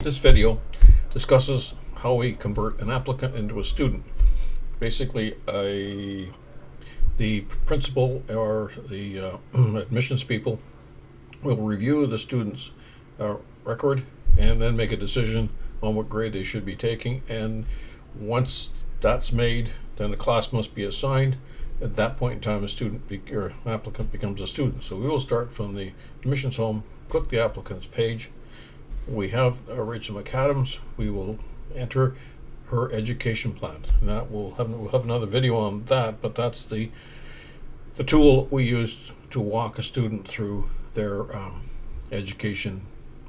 This video discusses how we convert an applicant into a student. Basically, the principal or the admissions people will review the student's record and then make a decision on what grade they should be taking. And once that's made, then the class must be assigned. At that point in time, or applicant becomes a student. So we will start from the admissions home, click the applicant's page. We have Rachel McAdams. We will enter her education plan. And we'll have another video on that, but that's the tool we use to walk a student through their education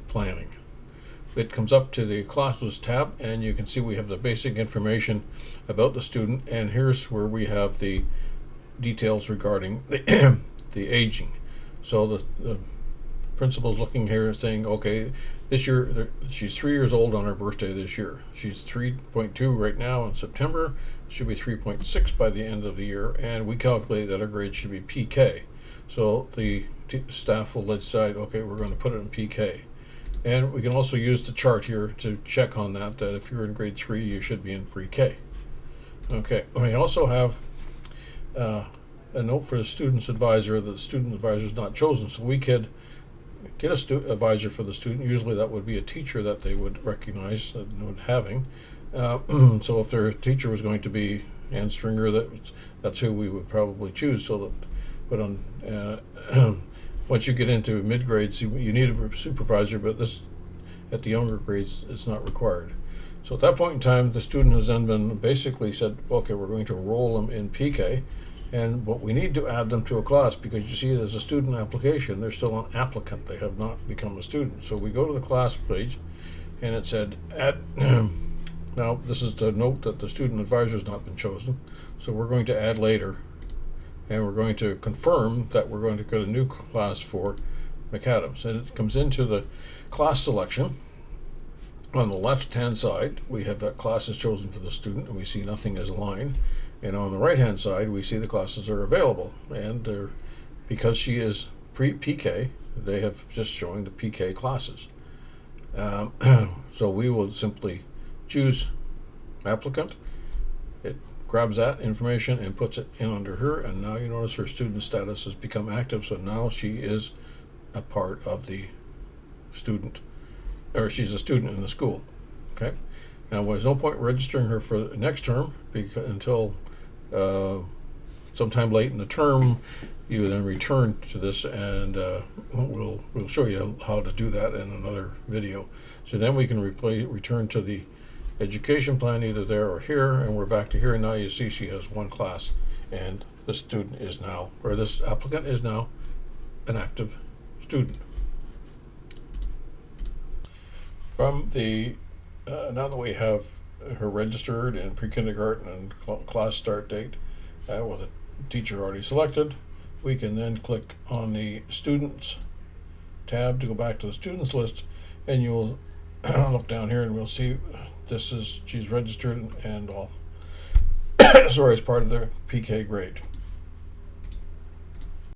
planning. It comes up to the classes tab, and you can see we have the basic information about the student, and here's where we have the details regarding the aging. So the principal's looking here saying, okay, this year she's 3 years old on her birthday this year. She's 3.2 right now in September. Should be 3.6 by the end of the year, and we calculate that her grade should be PK. So the staff will decide, okay, we're going to put it in PK. And we can also use the chart here to check on that if you're in grade 3, you should be in pre-K. Okay, we also have a note for the student's advisor that the student advisor is not chosen. So we could get a student advisor for the student. Usually that would be a teacher that they would recognize having. So if their teacher was going to be Ann Stringer, that's who we would probably choose. So that, but on once you get into mid grades, you need a supervisor, but this at the younger grades it's not required. So at that point in time, the student has then been basically said, okay, we're going to enroll them in PK, but we need to add them to a class because you see there's a student application. They're still an applicant. They have not become a student. So we go to the class page, and it said add. Now this is to note that the student advisor has not been chosen. So we're going to add later, and we're going to confirm that we're going to get a new class for McAdams. And it comes into the class selection. On the left-hand side, we have that class is chosen for the student, and we see nothing is aligned. And on the right-hand side, we see the classes are available. And because she is pre-PK, they have just showing the PK classes. So we will simply choose applicant. It grabs that information and puts it in under her, and now you notice her student status has become active. So now she is a part of the student, or she's a student in the school. Okay. Now there's no point registering her for the next term until sometime late in the term. You then return to this, and we'll show you how to do that in another video. So then we can return to the education plan either there or here, and we're back to here. And now you see she has one class, and this student is now, or this applicant is now, an active student. From the now that we have her registered in pre-kindergarten and class start date with a teacher already selected, we can then click on the students tab to go back to the students list, and you'll look down here and we'll see she's registered and all sorry, as part of the PK grade.